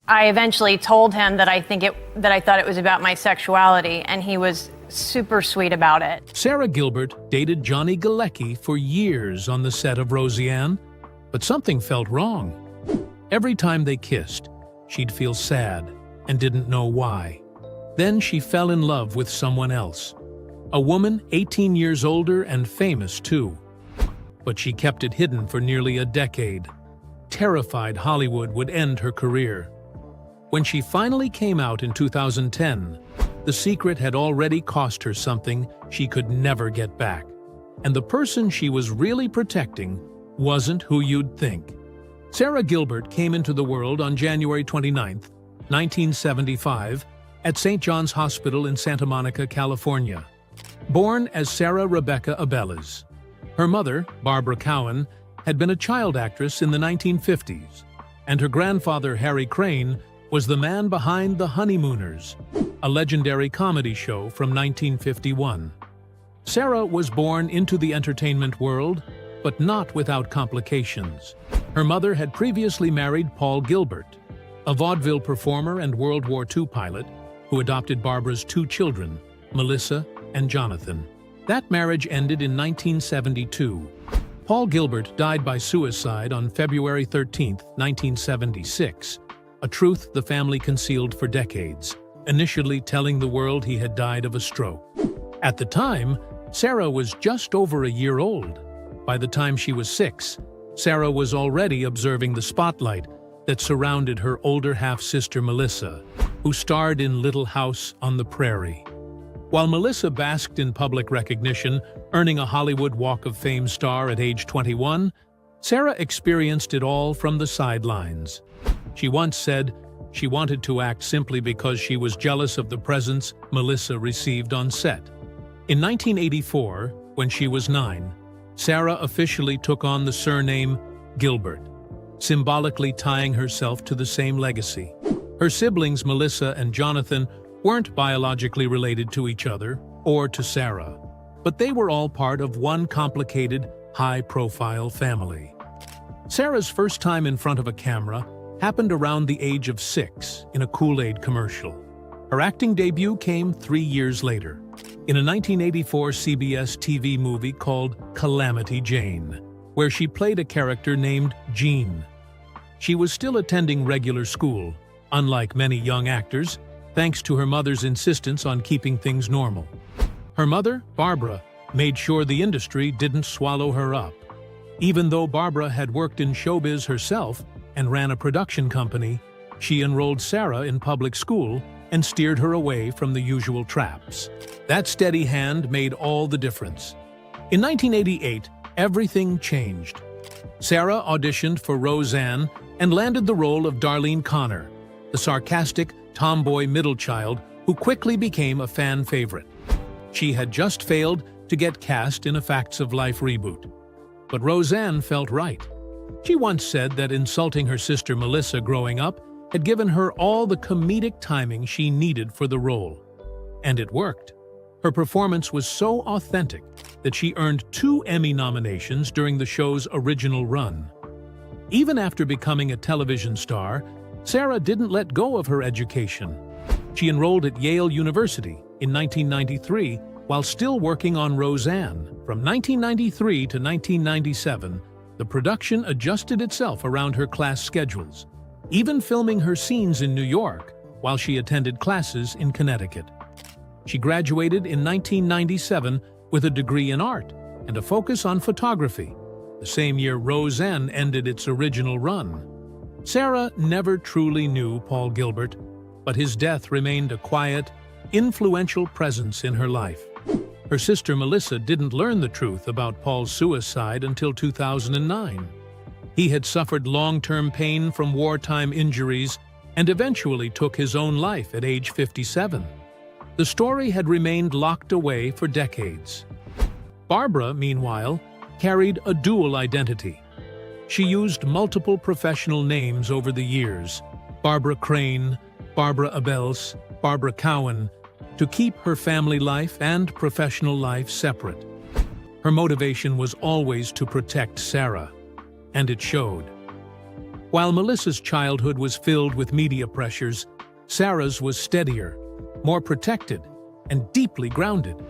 I eventually told him that I thought it was about my sexuality, and he was super sweet about it. Sara Gilbert dated Johnny Galecki for years on the set of Roseanne, but something felt wrong. Every time they kissed, she'd feel sad and didn't know why. Then she fell in love with someone else, a woman 18 years older and famous too. But she kept it hidden for nearly a decade, terrified Hollywood would end her career. When she finally came out in 2010, the secret had already cost her something she could never get back. And the person she was really protecting wasn't who you'd think. Sara Gilbert came into the world on January 29, 1975, at St. John's Hospital in Santa Monica, California. Born as Sarah Rebecca Abeles, her mother, Barbara Cowan, had been a child actress in the 1950s, and her grandfather, Harry Crane, was the man behind The Honeymooners, a legendary comedy show from 1951. Sara was born into the entertainment world, but not without complications. Her mother had previously married Paul Gilbert, a vaudeville performer and World War II pilot who adopted Barbara's two children, Melissa and Jonathan. That marriage ended in 1972. Paul Gilbert died by suicide on February 13, 1976, a truth the family concealed for decades, initially telling the world he had died of a stroke. At the time, Sara was just over a year old. By the time she was 6, Sara was already observing the spotlight that surrounded her older half-sister Melissa, who starred in Little House on the Prairie. While Melissa basked in public recognition, earning a Hollywood Walk of Fame star at age 21, Sara experienced it all from the sidelines. She once said she wanted to act simply because she was jealous of the presents Melissa received on set. In 1984, when she was 9, Sara officially took on the surname Gilbert, symbolically tying herself to the same legacy. Her siblings Melissa and Jonathan weren't biologically related to each other or to Sara, but they were all part of one complicated, high-profile family. Sara's first time in front of a camera happened around the age of 6 in a Kool-Aid commercial. Her acting debut came 3 years later, in a 1984 CBS TV movie called Calamity Jane, where she played a character named Jean. She was still attending regular school, unlike many young actors, thanks to her mother's insistence on keeping things normal. Her mother, Barbara, made sure the industry didn't swallow her up. Even though Barbara had worked in showbiz herself and ran a production company, she enrolled Sara in public school and steered her away from the usual traps. That steady hand made all the difference. In 1988, everything changed. Sara auditioned for Roseanne and landed the role of Darlene Connor, the sarcastic, tomboy middle child who quickly became a fan favorite. She had just failed to get cast in a Facts of Life reboot. But Roseanne felt right. She once said that insulting her sister Melissa growing up had given her all the comedic timing she needed for the role. And it worked. Her performance was so authentic that she earned 2 Emmy nominations during the show's original run. Even after becoming a television star, Sara didn't let go of her education. She enrolled at Yale University in 1993 while still working on Roseanne. From 1993 to 1997, the production adjusted itself around her class schedules, even filming her scenes in New York while she attended classes in Connecticut. She graduated in 1997 with a degree in art and a focus on photography, the same year Roseanne ended its original run. Sara never truly knew Paul Gilbert, but his death remained a quiet, influential presence in her life. Her sister Melissa didn't learn the truth about Paul's suicide until 2009. He had suffered long-term pain from wartime injuries and eventually took his own life at age 57. The story had remained locked away for decades. Barbara, meanwhile, carried a dual identity. She used multiple professional names over the years, Barbara Crane, Barbara Abeles, Barbara Cowan, to keep her family life and professional life separate. Her motivation was always to protect Sara, and it showed. While Melissa's childhood was filled with media pressures, Sara's was steadier, more protected, and deeply grounded.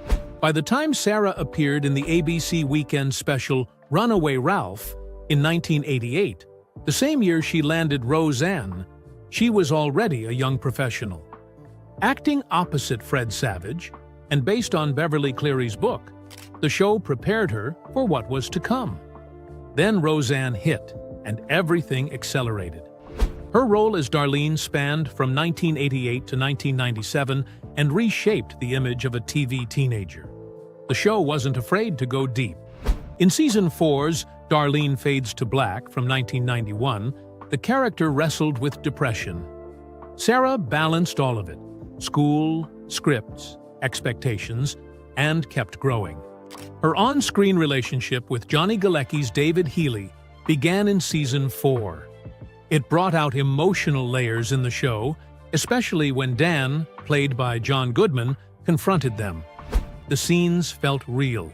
By the time Sara appeared in the ABC weekend special Runaway Ralph in 1988, the same year she landed Roseanne, she was already a young professional. Acting opposite Fred Savage, and based on Beverly Cleary's book, the show prepared her for what was to come. Then Roseanne hit, and everything accelerated. Her role as Darlene spanned from 1988 to 1997 and reshaped the image of a TV teenager. The show wasn't afraid to go deep. In Season 4's Darlene Fades to Black from 1991, the character wrestled with depression. Sara balanced all of it: school, scripts, expectations, and kept growing. Her on-screen relationship with Johnny Galecki's David Healy began in Season 4. It brought out emotional layers in the show, especially when Dan, played by John Goodman, confronted them. The scenes felt real.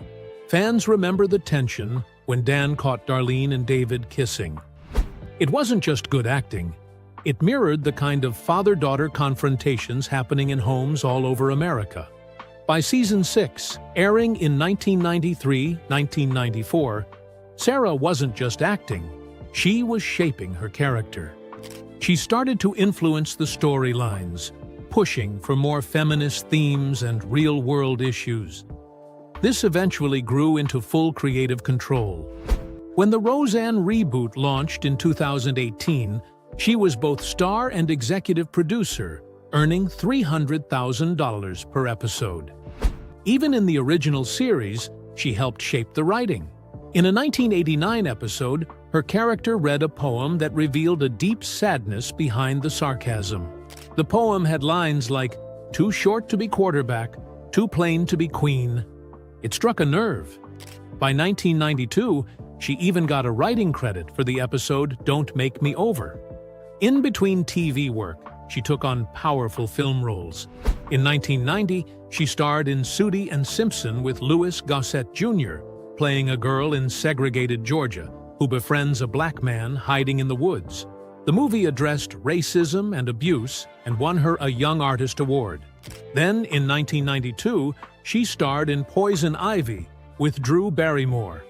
Fans remember the tension when Dan caught Darlene and David kissing. It wasn't just good acting. It mirrored the kind of father-daughter confrontations happening in homes all over America. By Season 6, airing in 1993-1994, Sara wasn't just acting. She was shaping her character. She started to influence the storylines, pushing for more feminist themes and real-world issues. This eventually grew into full creative control. When the Roseanne reboot launched in 2018, she was both star and executive producer, earning $300,000 per episode. Even in the original series, she helped shape the writing. In a 1989 episode, her character read a poem that revealed a deep sadness behind the sarcasm. The poem had lines like, "Too short to be quarterback, too plain to be queen." It struck a nerve. By 1992, she even got a writing credit for the episode Don't Make Me Over. In between TV work, she took on powerful film roles. In 1990, she starred in Sooty and Simpson with Louis Gossett Jr., playing a girl in segregated Georgia who befriends a black man hiding in the woods. The movie addressed racism and abuse and won her a Young Artist Award. Then, in 1992, she starred in Poison Ivy with Drew Barrymore.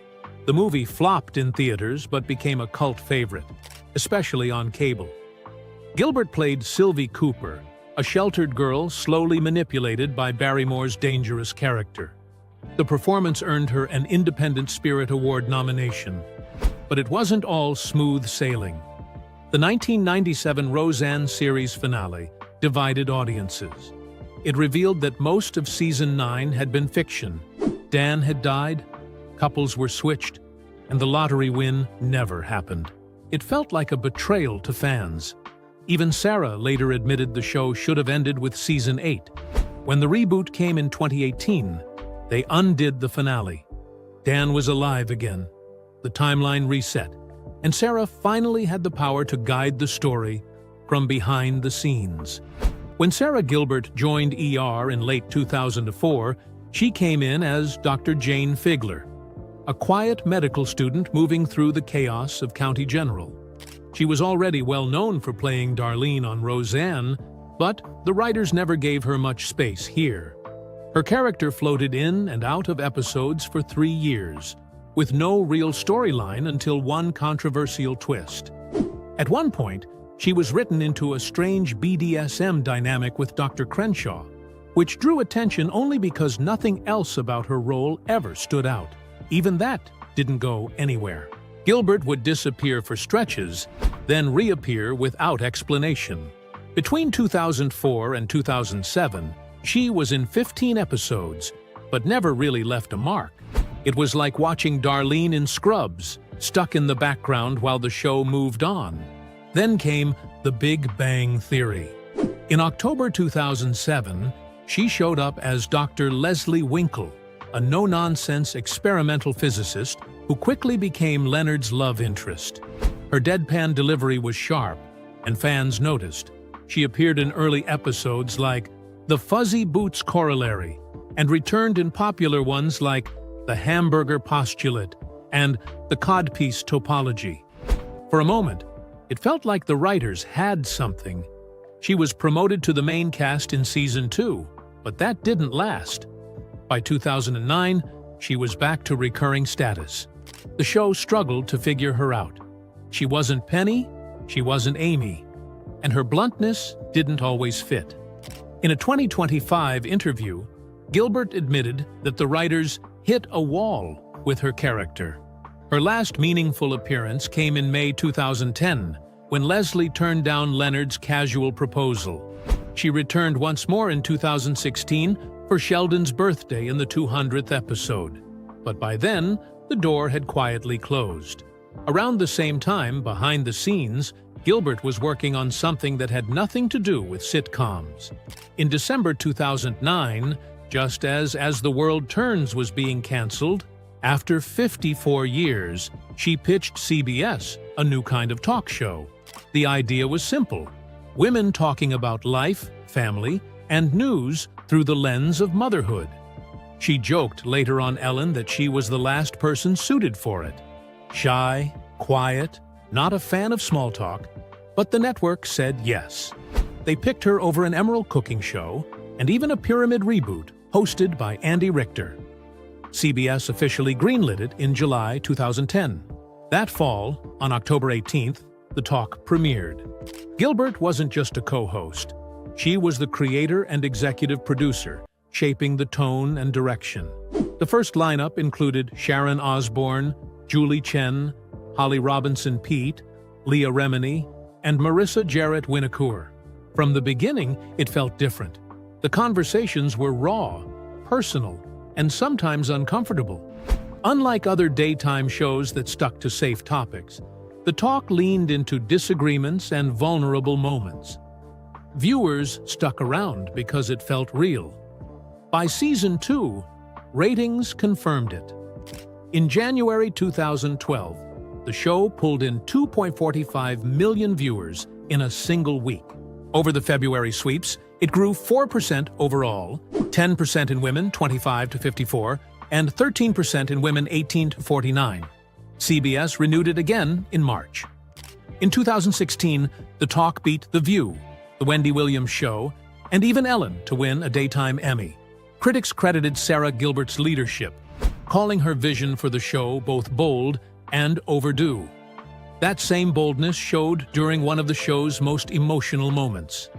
The movie flopped in theaters but became a cult favorite, especially on cable. Gilbert played Sylvie Cooper, a sheltered girl slowly manipulated by Barrymore's dangerous character. The performance earned her an Independent Spirit Award nomination. But it wasn't all smooth sailing. The 1997 Roseanne series finale divided audiences. It revealed that most of Season 9 had been fiction. Dan had died, couples were switched, and the lottery win never happened. It felt like a betrayal to fans. Even Sara later admitted the show should have ended with Season 8. When the reboot came in 2018, they undid the finale. Dan was alive again. The timeline reset, and Sara finally had the power to guide the story from behind the scenes. When Sara Gilbert joined ER in late 2004, she came in as Dr. Jane Figler, a quiet medical student moving through the chaos of County General. She was already well known for playing Darlene on Roseanne, but the writers never gave her much space here. Her character floated in and out of episodes for 3 years, with no real storyline until one controversial twist. At one point, she was written into a strange BDSM dynamic with Dr. Crenshaw, which drew attention only because nothing else about her role ever stood out. Even that didn't go anywhere. Gilbert would disappear for stretches, then reappear without explanation. Between 2004 and 2007, she was in 15 episodes, but never really left a mark. It was like watching Darlene in Scrubs, stuck in the background while the show moved on. Then came The Big Bang Theory. In October 2007, she showed up as Dr. Leslie Winkle, a no-nonsense experimental physicist who quickly became Leonard's love interest. Her deadpan delivery was sharp, and fans noticed. She appeared in early episodes like The Fuzzy Boots Corollary, and returned in popular ones like The Hamburger Postulate and The Codpiece Topology. For a moment, It felt like the writers had something. She was promoted to the main cast in season 2, but that didn't last. By 2009, she was back to recurring status. The show struggled to figure her out. She wasn't Penny, she wasn't Amy, and her bluntness didn't always fit. In a 2025 interview, Gilbert admitted that the writers hit a wall with her character. Her last meaningful appearance came in May 2010, when Leslie turned down Leonard's casual proposal. She returned once more in 2016 for Sheldon's birthday in the 200th episode. But by then, the door had quietly closed. Around the same time, behind the scenes, Gilbert was working on something that had nothing to do with sitcoms. In December 2009, just as The World Turns was being canceled, after 54 years, she pitched CBS a new kind of talk show. The idea was simple: women talking about life, family, and news through the lens of motherhood. She joked later on Ellen that she was the last person suited for it. Shy, quiet, not a fan of small talk, but the network said yes. They picked her over an Emerald cooking show and even a pyramid reboot hosted by Andy Richter. CBS officially greenlit it in July 2010. That fall, on October 18th, the talk premiered. Gilbert wasn't just a co-host. She was the creator and executive producer, shaping the tone and direction. The first lineup included Sharon Osbourne, Julie Chen, Holly Robinson Peete, Leah Remini, and Marissa Jarrett Winocour. From the beginning, it felt different. The conversations were raw, personal, and sometimes uncomfortable. Unlike other daytime shows that stuck to safe topics, the talk leaned into disagreements and vulnerable moments. Viewers stuck around because it felt real. By season 2, ratings confirmed it. In January 2012, the show pulled in 2.45 million viewers in a single week. Over the February sweeps, it grew 4% overall, 10% in women 25 to 54, and 13% in women 18 to 49. CBS renewed it again in March. In 2016, the talk beat The View, The Wendy Williams Show, and even Ellen to win a Daytime Emmy. Critics credited Sara Gilbert's leadership, calling her vision for the show both bold and overdue. That same boldness showed during one of the show's most emotional moments.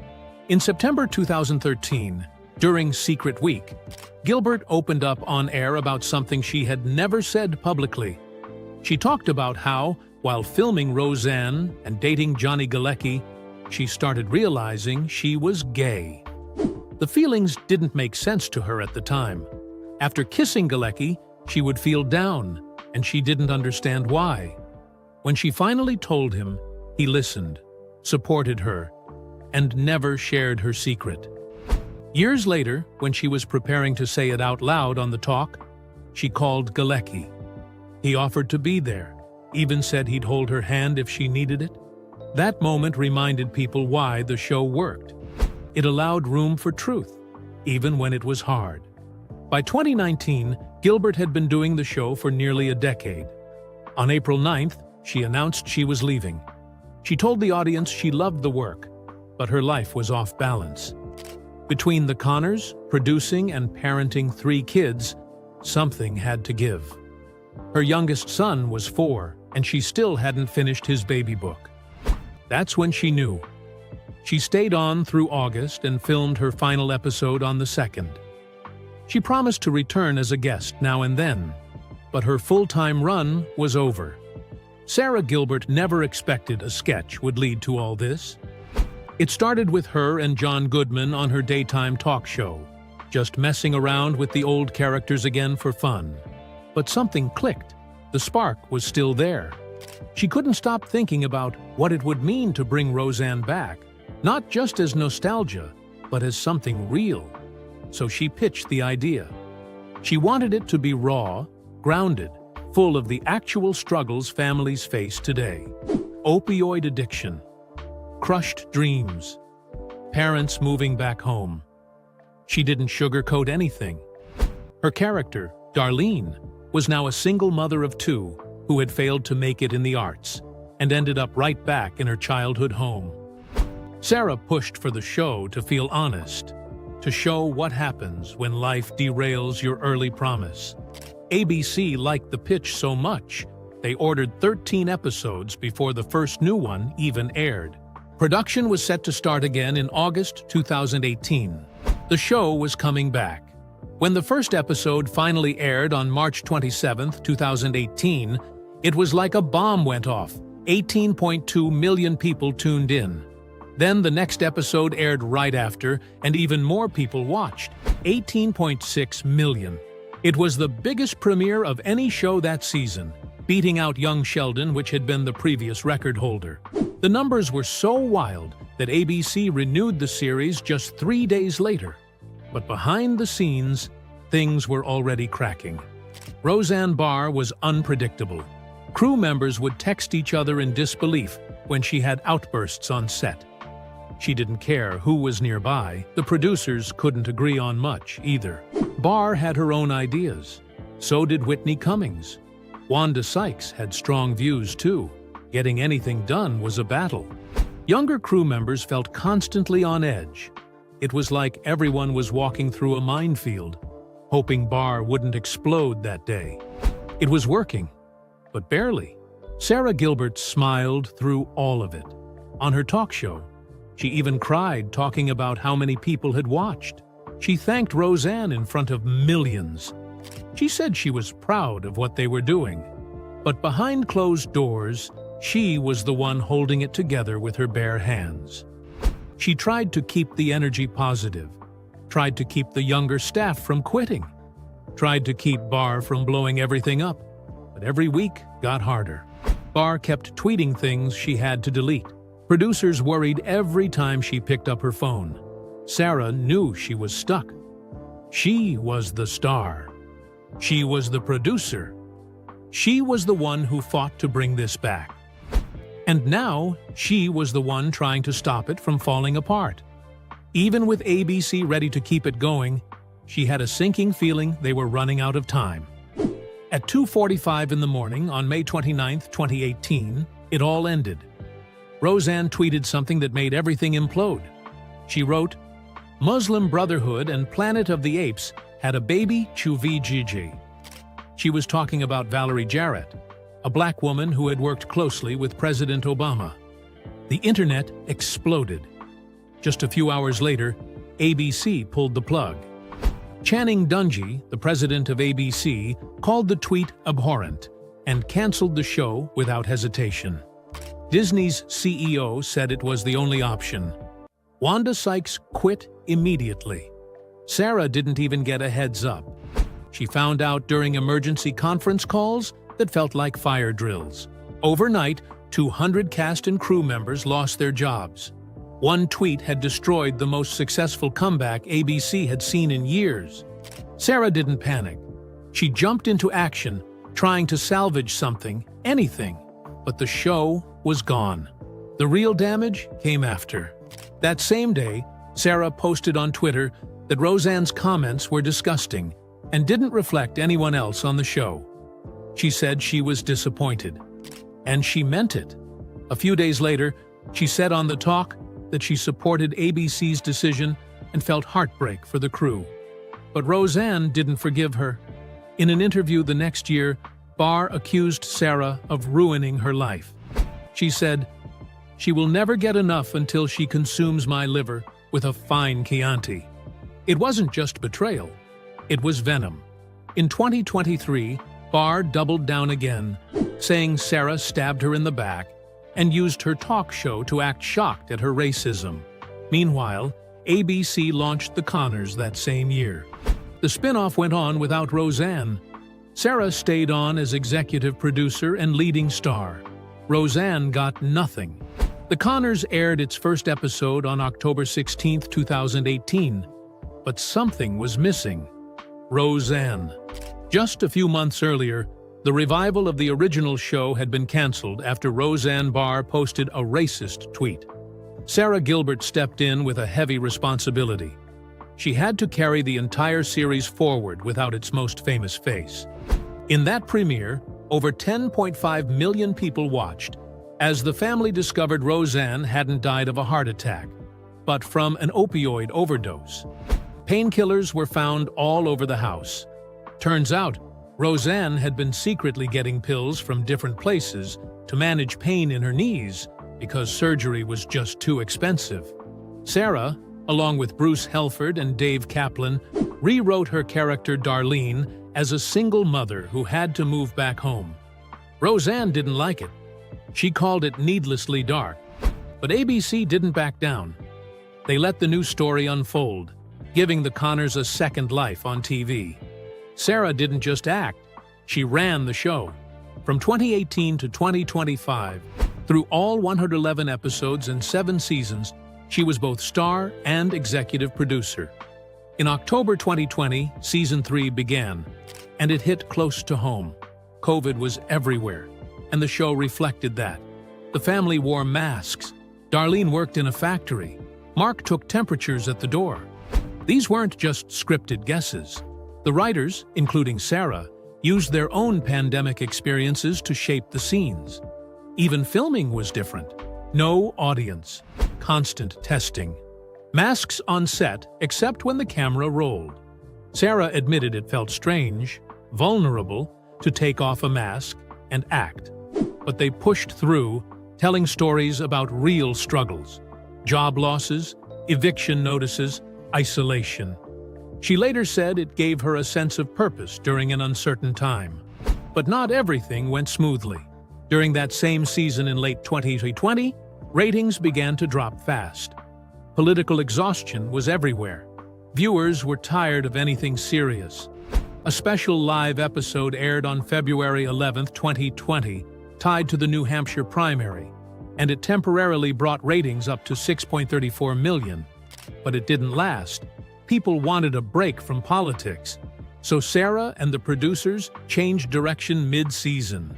In September 2013, during Secret Week, Gilbert opened up on air about something she had never said publicly. She talked about how, while filming Roseanne and dating Johnny Galecki, she started realizing she was gay. The feelings didn't make sense to her at the time. After kissing Galecki, she would feel down, and she didn't understand why. When she finally told him, he listened, supported her, and never shared her secret. Years later, when she was preparing to say it out loud on the talk, she called Galecki. He offered to be there, even said he'd hold her hand if she needed it. That moment reminded people why the show worked. It allowed room for truth, even when it was hard. By 2019, Gilbert had been doing the show for nearly a decade. On April 9th, she announced she was leaving. She told the audience she loved the work, but her life was off balance. Between the Connors, producing and parenting 3 kids, something had to give. Her youngest son was 4, and she still hadn't finished his baby book. That's when she knew. She stayed on through August and filmed her final episode on the 2nd. She promised to return as a guest now and then, but her full-time run was over. Sara Gilbert never expected a sketch would lead to all this. It started with her and John Goodman on her daytime talk show, just messing around with the old characters again for fun. But something clicked. The spark was still there. She couldn't stop thinking about what it would mean to bring Roseanne back, not just as nostalgia, but as something real. So she pitched the idea. She wanted it to be raw, grounded, full of the actual struggles families face today. Opioid addiction, crushed dreams, parents moving back home. She didn't sugarcoat anything. Her character, Darlene, was now a single mother of 2 who had failed to make it in the arts, and ended up right back in her childhood home. Sara pushed for the show to feel honest, to show what happens when life derails your early promise. ABC liked the pitch so much, they ordered 13 episodes before the first new one even aired. Production was set to start again in August 2018. The show was coming back. When the first episode finally aired on March 27, 2018, it was like a bomb went off. 18.2 million people tuned in. Then the next episode aired right after, and even more people watched. 18.6 million. It was the biggest premiere of any show that season, beating out Young Sheldon, which had been the previous record holder. The numbers were so wild that ABC renewed the series just 3 days later. But behind the scenes, things were already cracking. Roseanne Barr was unpredictable. Crew members would text each other in disbelief when she had outbursts on set. She didn't care who was nearby. The producers couldn't agree on much either. Barr had her own ideas. So did Whitney Cummings. Wanda Sykes had strong views too. Getting anything done was a battle. Younger crew members felt constantly on edge. It was like everyone was walking through a minefield, hoping Barr wouldn't explode that day. It was working, but barely. Sara Gilbert smiled through all of it. On her talk show, she even cried talking about how many people had watched. She thanked Roseanne in front of millions. She said she was proud of what they were doing. But behind closed doors, she was the one holding it together with her bare hands. She tried to keep the energy positive, tried to keep the younger staff from quitting, tried to keep Barr from blowing everything up, but every week got harder. Barr kept tweeting things she had to delete. Producers worried every time she picked up her phone. Sara knew she was stuck. She was the star. She was the producer. She was the one who fought to bring this back. And now, she was the one trying to stop it from falling apart. Even with ABC ready to keep it going, she had a sinking feeling they were running out of time. At 2:45 in the morning on May 29, 2018, it all ended. Roseanne tweeted something that made everything implode. She wrote, "Muslim Brotherhood and Planet of the Apes had a baby Chuvi Gigi." She was talking about Valerie Jarrett, a black woman who had worked closely with President Obama. The internet exploded. Just a few hours later, ABC pulled the plug. Channing Dungey, the president of ABC, called the tweet abhorrent and canceled the show without hesitation. Disney's CEO said it was the only option. Wanda Sykes quit immediately. Sara didn't even get a heads up. She found out during emergency conference calls that felt like fire drills. Overnight, 200 cast and crew members lost their jobs. One tweet had destroyed the most successful comeback ABC had seen in years. Sara didn't panic. She jumped into action, trying to salvage something, anything. But the show was gone. The real damage came after. That same day, Sara posted on Twitter that Roseanne's comments were disgusting and didn't reflect anyone else on the show. She said she was disappointed. And she meant it. A few days later, she said on The Talk that she supported ABC's decision and felt heartbreak for the crew. But Roseanne didn't forgive her. In an interview the next year, Barr accused Sara of ruining her life. She said, "She will never get enough until she consumes my liver with a fine Chianti." It wasn't just betrayal. It was venom. In 2023, Barr doubled down again, saying Sara stabbed her in the back and used her talk show to act shocked at her racism. Meanwhile, ABC launched The Conners that same year. The spin-off went on without Roseanne. Sara stayed on as executive producer and leading star. Roseanne got nothing. The Conners aired its first episode on October 16, 2018. But something was missing. Roseanne. Just a few months earlier, the revival of the original show had been canceled after Roseanne Barr posted a racist tweet. Sara Gilbert stepped in with a heavy responsibility. She had to carry the entire series forward without its most famous face. In that premiere, over 10.5 million people watched, as the family discovered Roseanne hadn't died of a heart attack, but from an opioid overdose. Painkillers were found all over the house. Turns out, Roseanne had been secretly getting pills from different places to manage pain in her knees because surgery was just too expensive. Sara, along with Bruce Helford and Dave Kaplan, rewrote her character Darlene as a single mother who had to move back home. Roseanne didn't like it. She called it needlessly dark. But ABC didn't back down. They let the new story unfold, giving the Connors a second life on TV. Sara didn't just act, she ran the show. From 2018 to 2025, through all 111 episodes and 7 seasons, she was both star and executive producer. In October 2020, Season 3 began, and it hit close to home. COVID was everywhere, and the show reflected that. The family wore masks. Darlene worked in a factory. Mark took temperatures at the door. These weren't just scripted guesses. The writers, including Sara, used their own pandemic experiences to shape the scenes. Even filming was different. No audience. Constant testing. Masks on set, except when the camera rolled. Sara admitted it felt strange, vulnerable, to take off a mask and act. But they pushed through, telling stories about real struggles. Job losses, eviction notices, isolation. She later said it gave her a sense of purpose during an uncertain time. But not everything went smoothly. During that same season in late 2020, ratings began to drop fast. Political exhaustion was everywhere. Viewers were tired of anything serious. A special live episode aired on February 11, 2020, tied to the New Hampshire primary, and it temporarily brought ratings up to 6.34 million. But it didn't last. People wanted a break from politics. So Sara and the producers changed direction mid-season.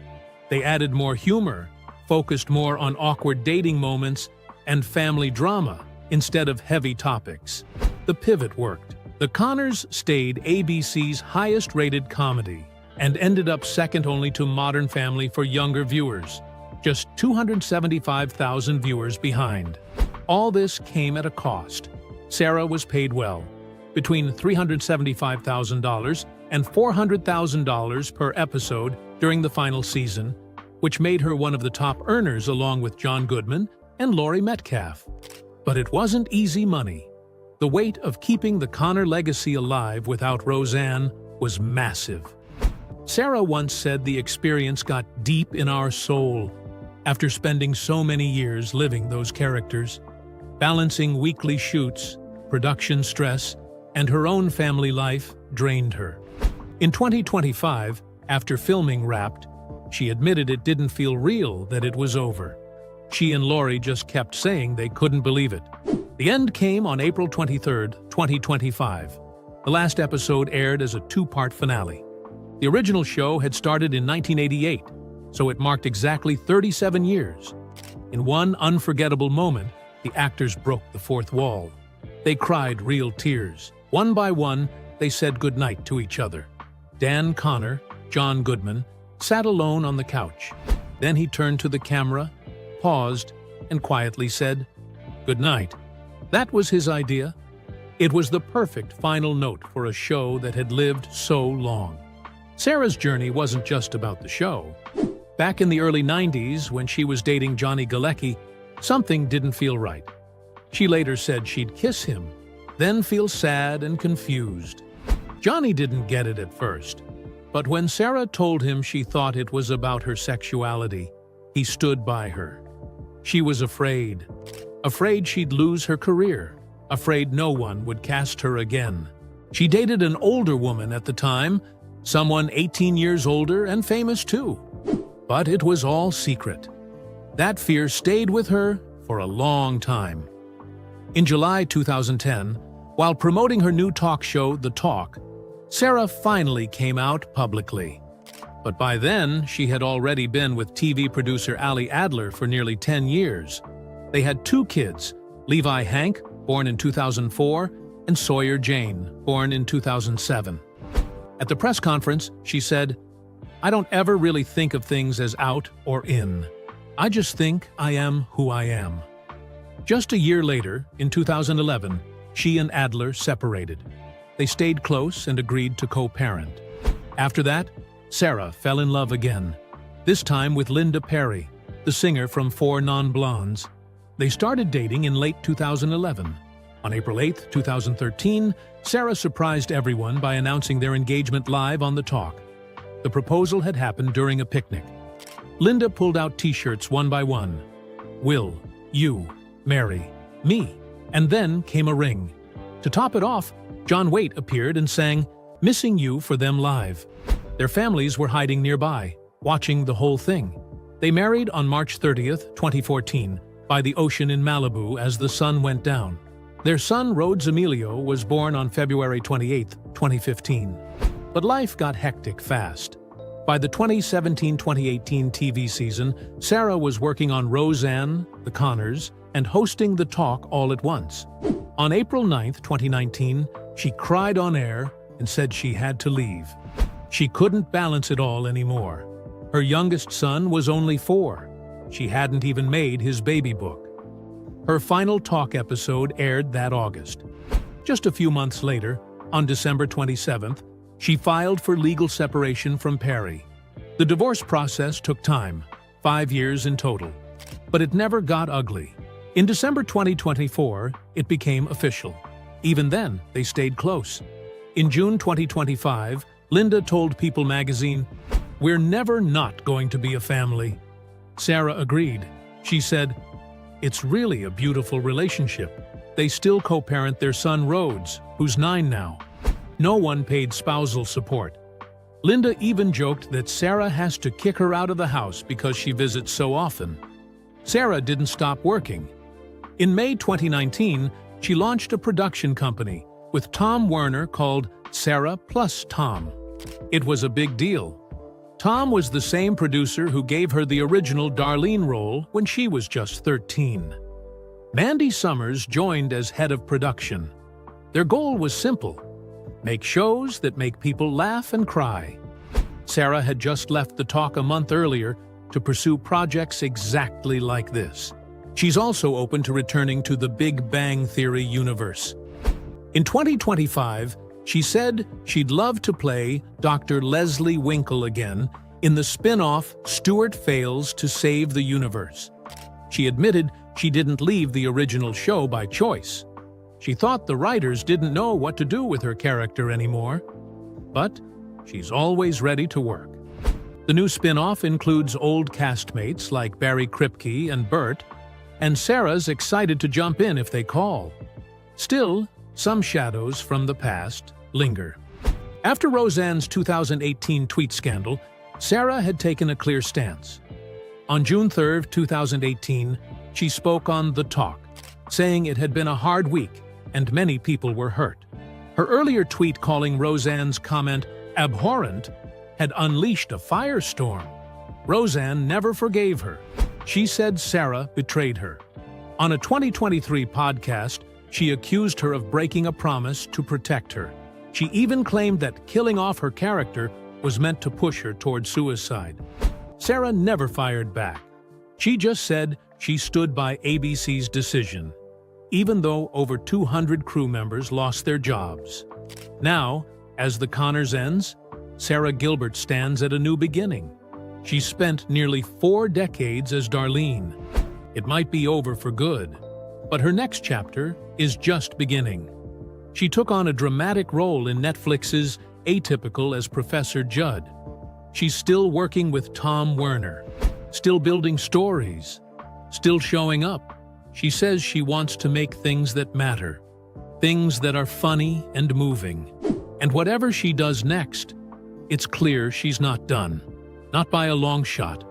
They added more humor, focused more on awkward dating moments, and family drama instead of heavy topics. The pivot worked. The Connors stayed ABC's highest-rated comedy and ended up second only to Modern Family for younger viewers, just 275,000 viewers behind. All this came at a cost. Sara was paid well, between $375,000 and $400,000 per episode during the final season, which made her one of the top earners along with John Goodman and Laurie Metcalf. But it wasn't easy money. The weight of keeping the Connor legacy alive without Roseanne was massive. Sara once said the experience got deep in our soul after spending so many years living those characters. Balancing weekly shoots, production stress, and her own family life drained her. In 2025, after filming wrapped, she admitted it didn't feel real that it was over. She and Laurie just kept saying they couldn't believe it. The end came on April 23, 2025. The last episode aired as a 2-part finale. The original show had started in 1988, so it marked exactly 37 years. In one unforgettable moment, the actors broke the fourth wall. They cried real tears. One by one, they said goodnight to each other. Dan Connor, John Goodman, sat alone on the couch. Then he turned to the camera, paused, and quietly said, "Good night." That was his idea. It was the perfect final note for a show that had lived so long. Sara's journey wasn't just about the show. Back in the early 90s, when she was dating Johnny Galecki, something didn't feel right. She later said she'd kiss him, then feel sad and confused. Johnny didn't get it at first, but when Sara told him she thought it was about her sexuality, he stood by her. She was afraid. Afraid she'd lose her career. Afraid no one would cast her again. She dated an older woman at the time, someone 18 years older and famous too. But it was all secret. That fear stayed with her for a long time. In July 2010, while promoting her new talk show, The Talk, Sara finally came out publicly. But by then, she had already been with TV producer Ali Adler for nearly 10 years. They had 2 kids, Levi Hank, born in 2004, and Sawyer Jane, born in 2007. At the press conference, she said, "I don't ever really think of things as out or in. I just think I am who I am. Just a year later, in 2011, she and Adler separated. They stayed close and agreed to co-parent. After that, Sara fell in love again, this time with Linda Perry, the singer from Four Non-Blondes. They started dating in late 2011. On April 8, 2013, Sara surprised everyone by announcing their engagement live on The Talk. The proposal had happened during a picnic. Linda pulled out t-shirts one by one. Will, you, marry, me. And then came a ring. To top it off, John Waite appeared and sang Missing You for them live. Their families were hiding nearby, watching the whole thing. They married on March 30th, 2014, by the ocean in Malibu as the sun went down. Their son, Rhodes Emilio, was born on February 28, 2015. But life got hectic fast. By the 2017-2018 TV season, Sara was working on Roseanne, The Connors, and hosting The Talk all at once. On April 9, 2019, she cried on air and said she had to leave. She couldn't balance it all anymore. Her youngest son was only 4. She hadn't even made his baby book. Her final Talk episode aired that August. Just a few months later, on December 27th, she filed for legal separation from Perry. The divorce process took time, 5 years in total. But it never got ugly. In December 2024, it became official. Even then, they stayed close. In June 2025, Linda told People magazine, "We're never not going to be a family." Sara agreed. She said, "It's really a beautiful relationship." They still co-parent their son Rhodes, who's 9 now. No one paid spousal support. Linda even joked that Sara has to kick her out of the house because she visits so often. Sara didn't stop working. In May 2019, she launched a production company with Tom Werner called Sara plus Tom. It was a big deal. Tom was the same producer who gave her the original Darlene role when she was just 13. Mandy Summers joined as head of production. Their goal was simple: make shows that make people laugh and cry. Sara had just left The Talk a month earlier to pursue projects exactly like this. She's also open to returning to the Big Bang Theory universe. In 2025, she said she'd love to play Dr. Leslie Winkle again in the spin-off Stuart Fails to Save the Universe. She admitted she didn't leave the original show by choice. She thought the writers didn't know what to do with her character anymore. But she's always ready to work. The new spin-off includes old castmates like Barry Kripke and Bert, and Sara's excited to jump in if they call. Still, some shadows from the past linger. After Roseanne's 2018 tweet scandal, Sara had taken a clear stance. On June 3, 2018, she spoke on The Talk, saying it had been a hard week and many people were hurt. Her earlier tweet calling Roseanne's comment abhorrent had unleashed a firestorm. Roseanne never forgave her. She said Sara betrayed her. On a 2023 podcast, she accused her of breaking a promise to protect her. She even claimed that killing off her character was meant to push her toward suicide. Sara never fired back. She just said she stood by ABC's decision, even though over 200 crew members lost their jobs. Now, as The Connors ends, Sara Gilbert stands at a new beginning. She spent nearly 4 decades as Darlene. It might be over for good, but her next chapter is just beginning. She took on a dramatic role in Netflix's Atypical as Professor Judd. She's still working with Tom Werner, still building stories, still showing up. She says she wants to make things that matter, things that are funny and moving. And whatever she does next, it's clear she's not done. Not by a long shot.